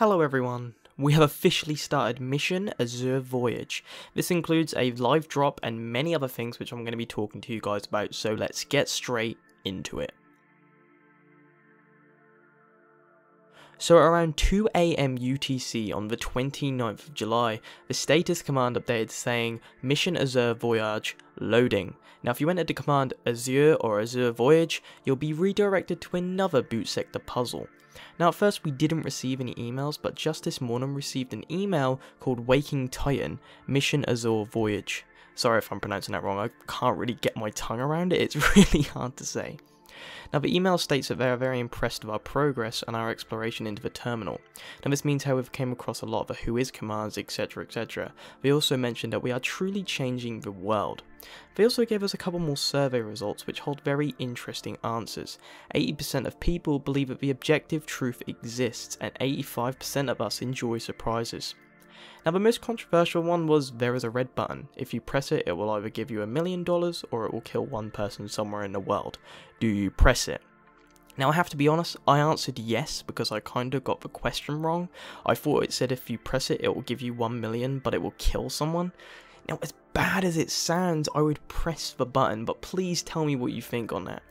Hello everyone, we have officially started Mission Azure Voyage. This includes a live drop and many other things which I'm going to be talking to you guys about, so let's get straight into it. So at around 2 AM UTC on the 29th of July, the status command updated saying Mission Azure Voyage loading. Now if you enter the command Azure or Azure Voyage, you'll be redirected to another boot sector puzzle. Now at first we didn't receive any emails, but just this morning received an email called Waking Titan Mission Azure Voyage. Sorry if I'm pronouncing that wrong, I can't really get my tongue around it, it's really hard to say. Now the email states that they are very impressed with our progress and our exploration into the terminal. Now this means how we've came across a lot of the who is commands, etc, etc. They also mentioned that we are truly changing the world. They also gave us a couple more survey results which hold very interesting answers. 80% of people believe that the objective truth exists and 85% of us enjoy surprises. Now the most controversial one was there is a red button. If you press it, it will either give you $1 million or it will kill one person somewhere in the world. Do you press it? Now I have to be honest, I answered yes because I kinda got the question wrong. I thought it said if you press it, it will give you 1 million but it will kill someone. Now as bad as it sounds, I would press the button, but please tell me what you think on that.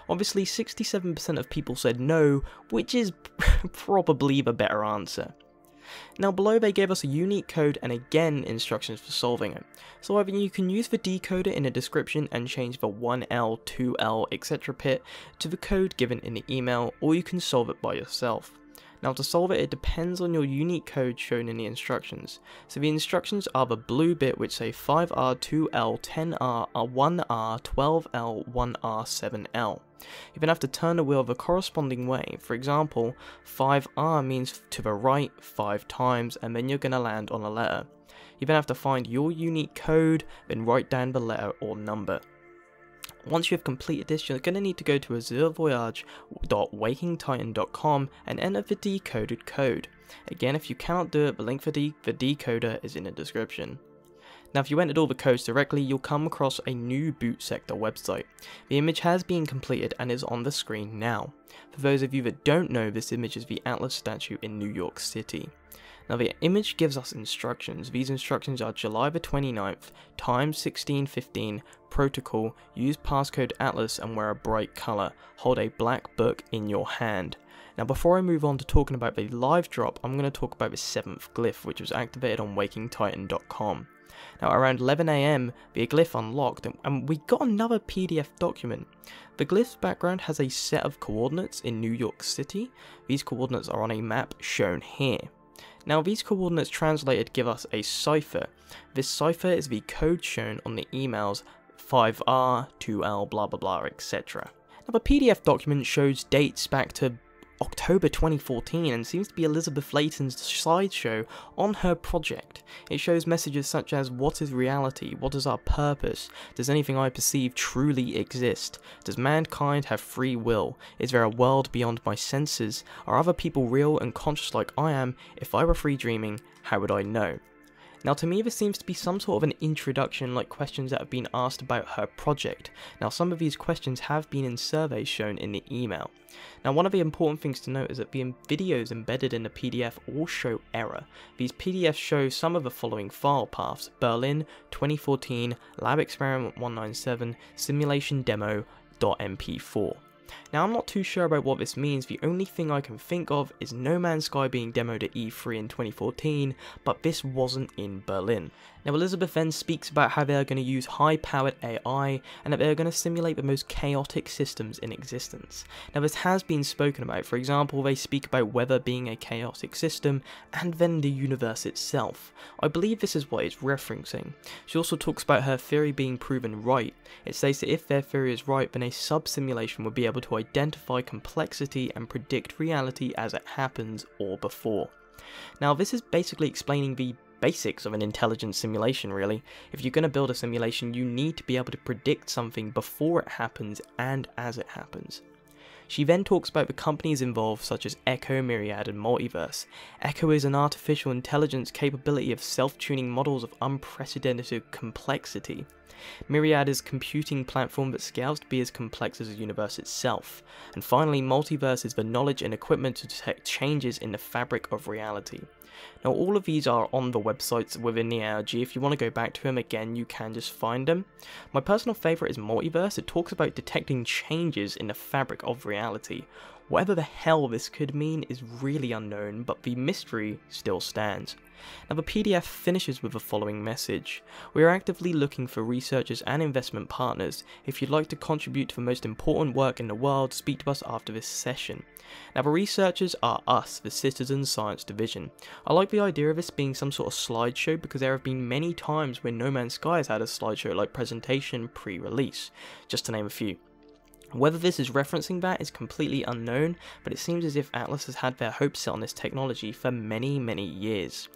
Obviously 67% of people said no, which is probably the better answer. Now below they gave us a unique code and again instructions for solving it. So either you can use the decoder in the description and change the 1L, 2L, etc. bit to the code given in the email, or you can solve it by yourself. Now to solve it, it depends on your unique code shown in the instructions. So the instructions are the blue bit which say 5R, 2L, 10R, 1R, 12L, 1R, 7L. You then have to turn the wheel the corresponding way. For example, 5R means to the right 5 times and then you're going to land on a letter. You then have to find your unique code, then write down the letter or number. Once you have completed this, you're going to need to go to azurevoyage.wakingtitan.com and enter the decoded code. Again, if you cannot do it, the link for the decoder is in the description. Now if you entered all the codes directly, you'll come across a new boot sector website. The image has been completed and is on the screen now. For those of you that don't know, this image is the Atlas statue in New York City. Now the image gives us instructions. These instructions are July the 29th, time 1615, protocol, use passcode Atlas and wear a bright colour, hold a black book in your hand. Now before I move on to talking about the live drop, I'm going to talk about the 7th glyph which was activated on wakingtitan.com. Now around 11 AM, the glyph unlocked and we got another PDF document. The glyph's background has a set of coordinates in New York City. These coordinates are on a map shown here. Now these coordinates translated give us a cipher. This cipher is the code shown on the emails 5R, 2L, blah blah blah, etc. Now the PDF document shows dates back to October 2014 and seems to be Elizabeth Layton's slideshow on her project. It shows messages such as what is reality, what is our purpose, does anything I perceive truly exist, does mankind have free will, is there a world beyond my senses, are other people real and conscious like I am, if I were free dreaming, how would I know? Now to me this seems to be some sort of an introduction like questions that have been asked about her project. Now some of these questions have been in surveys shown in the email. Now one of the important things to note is that the videos embedded in the PDF all show error. These PDFs show some of the following file paths: Berlin 2014, lab experiment 197, simulation demo.mp4. Now I'm not too sure about what this means. The only thing I can think of is No Man's Sky being demoed at E3 in 2014, but this wasn't in Berlin. Now Elizabeth then speaks about how they are going to use high-powered AI and that they are going to simulate the most chaotic systems in existence. Now this has been spoken about. For example, they speak about weather being a chaotic system and then the universe itself. I believe this is what it's referencing. She also talks about her theory being proven right. It states that if their theory is right, then a sub-simulation would be able to identify complexity and predict reality as it happens or before. Now this is basically explaining the basics of an intelligent simulation really. If you're going to build a simulation, you need to be able to predict something before it happens and as it happens. She then talks about the companies involved such as Echo, Myriad and Multiverse. Echo is an artificial intelligence capability of self-tuning models of unprecedented complexity. Myriad is a computing platform that scales to be as complex as the universe itself. And finally, multiverse is the knowledge and equipment to detect changes in the fabric of reality. Now all of these are on the websites within the ARG. If you want to go back to them again, you can just find them. My personal favourite is Multiverse. It talks about detecting changes in the fabric of reality. Whatever the hell this could mean is really unknown, but the mystery still stands. Now the PDF finishes with the following message. We are actively looking for researchers and investment partners. If you'd like to contribute to the most important work in the world, speak to us after this session. Now the researchers are us, the Citizen Science Division. I like the idea of this being some sort of slideshow because there have been many times when No Man's Sky has had a slideshow like presentation pre-release, just to name a few. Whether this is referencing that is completely unknown, but it seems as if Atlas has had their hopes set on this technology for many years.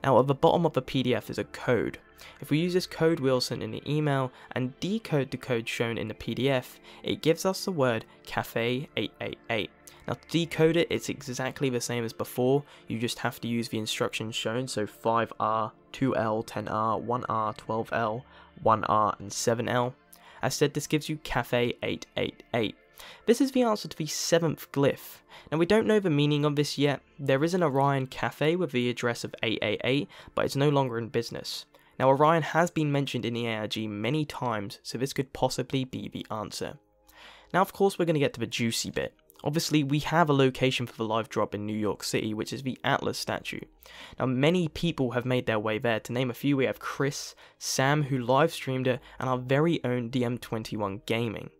Now at the bottom of the PDF is a code. If we use this code wheel sent in the email and decode the code shown in the PDF, it gives us the word Cafe 888. Now to decode it, it's exactly the same as before, you just have to use the instructions shown, so 5R, 2L, 10R, 1R, 12L, 1R and 7L. As said, this gives you Cafe 888. This is the answer to the 7th glyph. Now we don't know the meaning of this yet. There is an Orion cafe with the address of 888, but it's no longer in business. Now Orion has been mentioned in the ARG many times, so this could possibly be the answer. Now of course we're going to get to the juicy bit. Obviously we have a location for the live drop in New York City, which is the Atlas statue. Now many people have made their way there. To name a few, we have Chris, Sam who live streamed it, and our very own DM21 Gaming.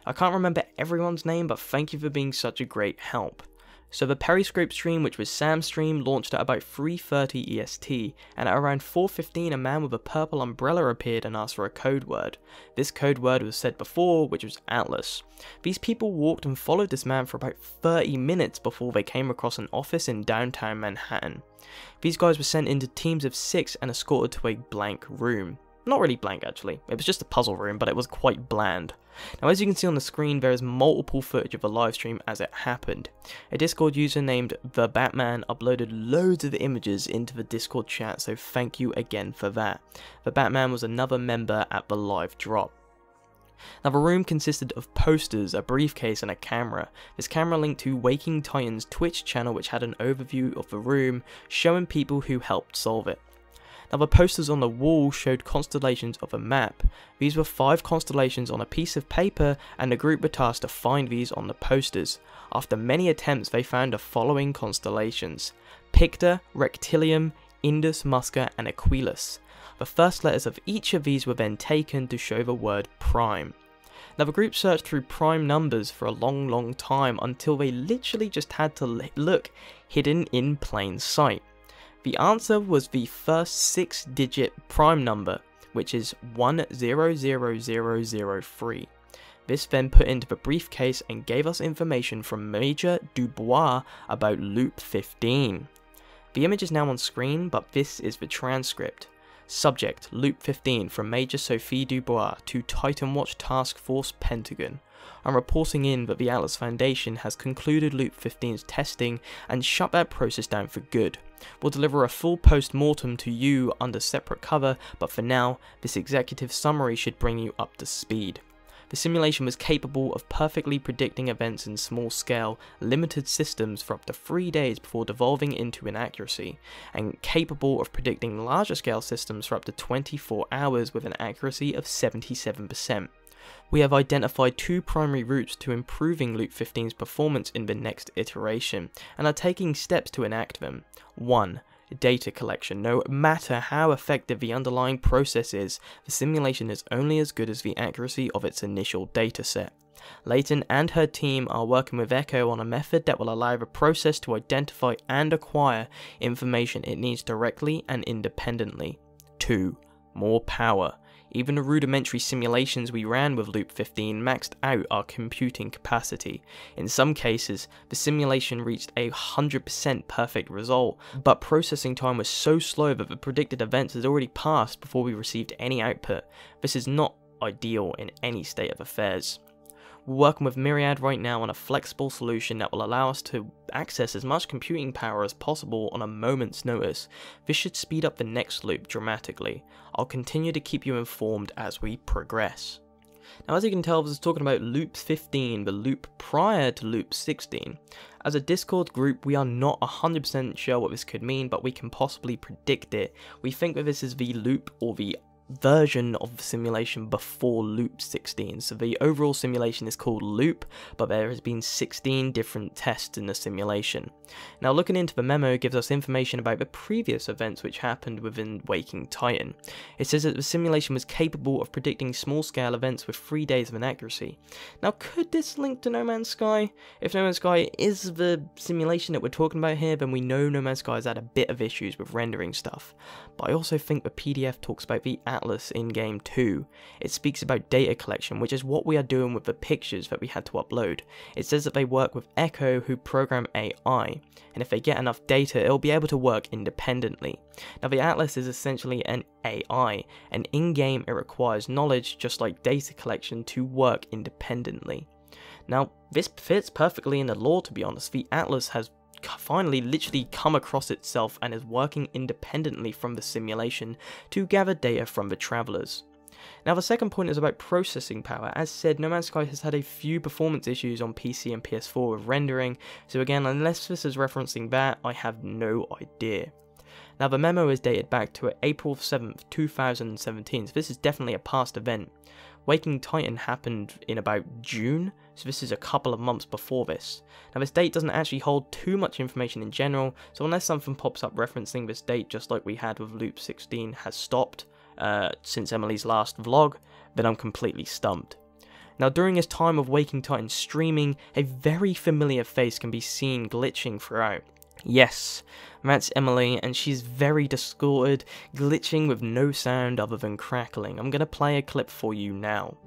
I can't remember everyone's name, but thank you for being such a great help. So the Periscope stream, which was Sam's stream, launched at about 3:30 EST, and at around 4:15 a man with a purple umbrella appeared and asked for a code word. This code word was said before, which was Atlas. These people walked and followed this man for about 30 minutes before they came across an office in downtown Manhattan. These guys were sent into teams of 6 and escorted to a blank room. Not really blank actually, it was just a puzzle room, but it was quite bland. Now as you can see on the screen, there is multiple footage of the livestream as it happened. A Discord user named The Batman uploaded loads of images into the Discord chat, so thank you again for that. The Batman was another member at the live drop. Now the room consisted of posters, a briefcase and a camera. This camera linked to Waking Titan's Twitch channel, which had an overview of the room showing people who helped solve it. Now the posters on the wall showed constellations of a map. These were 5 constellations on a piece of paper, and the group were tasked to find these on the posters. After many attempts they found the following constellations: Picta, Rectilium, Indus, Musca and Aquilus. The first letters of each of these were then taken to show the word prime. Now the group searched through prime numbers for a long time until they literally just had to look hidden in plain sight. The answer was the first 6-digit prime number, which is 100003. This then put into the briefcase and gave us information from Major Dubois about Loop 15. The image is now on screen, but this is the transcript. Subject, Loop 15 from Major Sophie Dubois to Titan Watch Task Force Pentagon. I'm reporting in that the Atlas Foundation has concluded Loop 15's testing and shut that process down for good. We'll deliver a full post-mortem to you under separate cover, but for now, this executive summary should bring you up to speed. The simulation was capable of perfectly predicting events in small-scale, limited systems for up to 3 days before devolving into inaccuracy, and capable of predicting larger-scale systems for up to 24 hours with an accuracy of 77%. We have identified 2 primary routes to improving Loop 15's performance in the next iteration, and are taking steps to enact them. 1. Data collection. No matter how effective the underlying process is, the simulation is only as good as the accuracy of its initial dataset. Leighton and her team are working with Echo on a method that will allow the process to identify and acquire information it needs directly and independently. 2. More power. Even the rudimentary simulations we ran with Loop 15 maxed out our computing capacity. In some cases, the simulation reached a 100% perfect result, but processing time was so slow that the predicted events had already passed before we received any output. This is not ideal in any state of affairs. We're working with Myriad right now on a flexible solution that will allow us to access as much computing power as possible on a moment's notice. This should speed up the next loop dramatically. I'll continue to keep you informed as we progress. Now, as you can tell, I was talking about loop 15, the loop prior to loop 16. As a Discord group, we are not 100% sure what this could mean, but we can possibly predict it. We think that this is the loop or the version of the simulation before loop 16. So the overall simulation is called loop, but there has been 16 different tests in the simulation. Now, looking into the memo gives us information about the previous events which happened within Waking Titan. It says that the simulation was capable of predicting small scale events with 3 days of inaccuracy. Now, could this link to No Man's Sky? If No Man's Sky is the simulation that we're talking about here, then we know No Man's Sky has had a bit of issues with rendering stuff. But I also think the PDF talks about the Atlas in game 2. It speaks about data collection, which is what we are doing with the pictures that we had to upload. It says that they work with Echo, who program AI, and if they get enough data, it'll be able to work independently. Now, the Atlas is essentially an AI, and in-game it requires knowledge, just like data collection, to work independently. Now, this fits perfectly in the lore, to be honest. The Atlas has finally literally come across itself and is working independently from the simulation to gather data from the travelers. Now, the second point is about processing power. As said, No Man's Sky has had a few performance issues on PC and PS4 with rendering, so again, unless this is referencing that, I have no idea. Now, the memo is dated back to April 7th, 2017, so this is definitely a past event. Waking Titan happened in about June, so this is a couple of months before this. Now, this date doesn't actually hold too much information in general, so unless something pops up referencing this date, just like we had with Loop 16, has stopped since Emily's last vlog, then I'm completely stumped. Now, during his time of Waking Titan streaming, a very familiar face can be seen glitching throughout. Yes, that's Emily, and she's very distorted, glitching with no sound other than crackling. I'm going to play a clip for you now.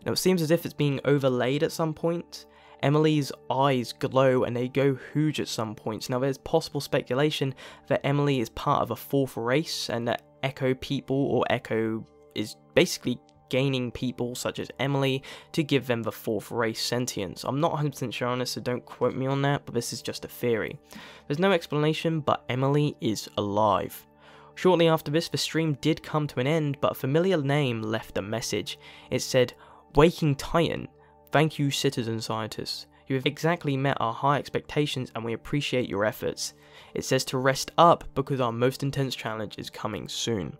Now, it seems as if it's being overlaid at some point. Emily's eyes glow and they go huge at some points. Now, there's possible speculation that Emily is part of a fourth race and that Echo people, or Echo is basically gaining people such as Emily to give them the fourth race sentience. I'm not 100% sure on this, so don't quote me on that, but this is just a theory. There's no explanation, but Emily is alive. Shortly after this, the stream did come to an end, but a familiar name left a message. It said, "Waking Titan, thank you, citizen scientists. You have exactly met our high expectations and we appreciate your efforts. It says to rest up because our most intense challenge is coming soon."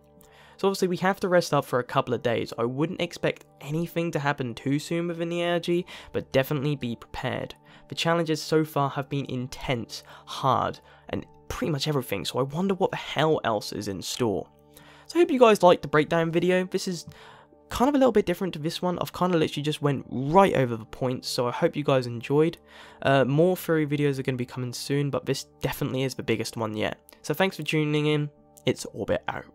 So obviously we have to rest up for a couple of days. I wouldn't expect anything to happen too soon within the ARG, but definitely be prepared. The challenges so far have been intense, hard, and pretty much everything, so I wonder what the hell else is in store. So I hope you guys liked the breakdown video. This is kind of a little bit different to this one. I've kind of literally just went right over the points, so I hope you guys enjoyed. More theory videos are going to be coming soon, but this definitely is the biggest one yet. So thanks for tuning in. It's Orbit out.